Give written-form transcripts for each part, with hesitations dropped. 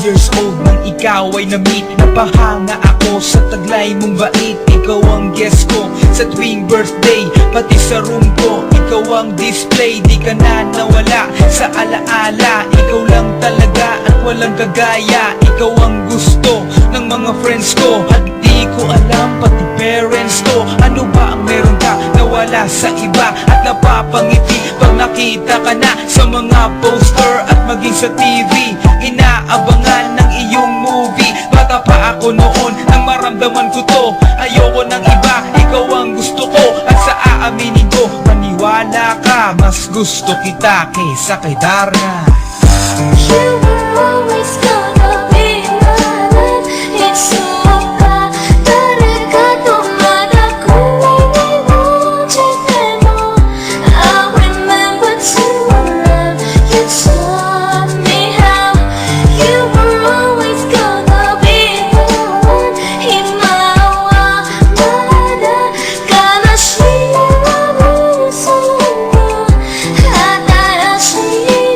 years old nang ikaw ay na-meet. Napahanga ako sa taglay mong bait. Ikaw ang guest ko sa tuwing birthday, pati sa room ko. Ikaw ang display, di ka na nawala sa alaala. Ikaw lang talaga at walang kagaya. Ikaw ang gusto ng mga friends ko, at di ko alam pati parents ko. Ano ba ang meron ka na wala sa iba, at napapangiti pag nakita ka na sa mga poster at maging sa TV. Inaabangan ng iyong movie. Bata pa ako noon nang maramdaman ko to. Ayoko ng iba, ikaw ang gusto ko. At sa aaminin ko, maniwala ka, mas gusto kita kaysa kay Darna. You were always gonna be mine. It's so bad. 다르가도 말하고 내 못했네요. I remember to love you taught me how. You were always gonna be the one. 희망마다 가나시라고 소문 하나였으니까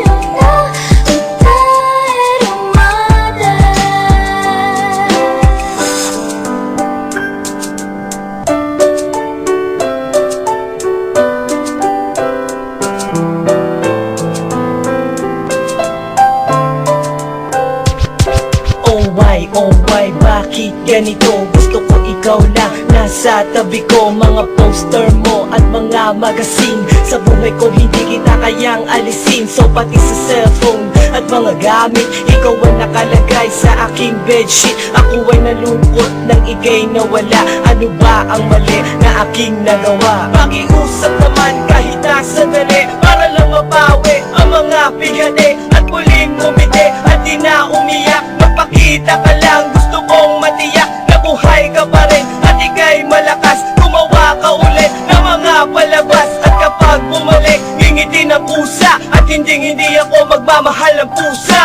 Oh why, bakit ganito? Gusto ko ikaw lang nasa tabi ko. Mga poster mo at mga magazine, sa buhay ko hindi kita kayang alisin. So pati sa cellphone at mga gamit, ikaw ang nakalagay sa aking bedsheet. Ako ay nalungkot nang ika'y nawala. Ano ba ang mali na aking nagawa? Pakiusap naman kahit na sandali, para lang mapawi ang mga bigani at muling umiti at di na umiyak. Magpakita ka lang, gusto kong matiyak na buhay ka pa rin at ika'y malakas. Gumawa ka ulit ng mga palabas, at kapag bumalik, ngingiti ng pusa, at hindi ako magmamahal ng pusa.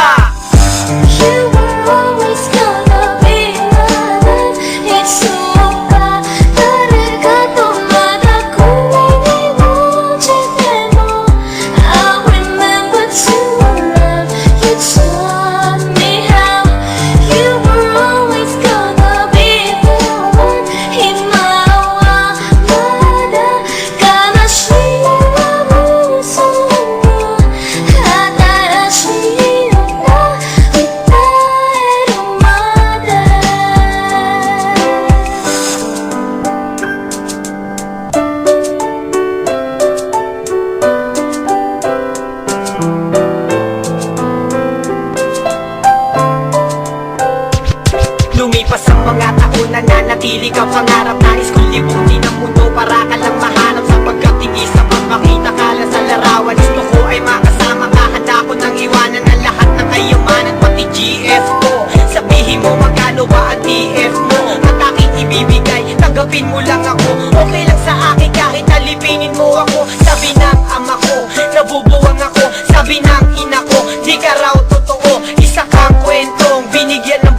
You were always gonna be mine. It's so bad. 다르가도 말하고 내 못했네요. I remember to love you taught me how. You were always gonna be the one. 희망마다 가나시라고 소문 하나였으니까 Lumipas ang mga taon, nananatili ka pangarap. Nais kong libutin ang mundo para ka lang mahanap. Sapagkat hindi sapat makita ka lang sa larawan. Gusto ko ay makasama ka, handa ko nang iwanan ang lahat ng kayamanan, pati GF ko. Sabihin mo magkano ba ang TF mo, at aking ibibigay, tanggapin mo lang ako. Okay lang sa akin kahit alipinin mo ako. Sabi ng ama ko, nabubuwang ako. Sabi ng ina ko, di ka raw totoo. Isa kang kwentong binigyan ng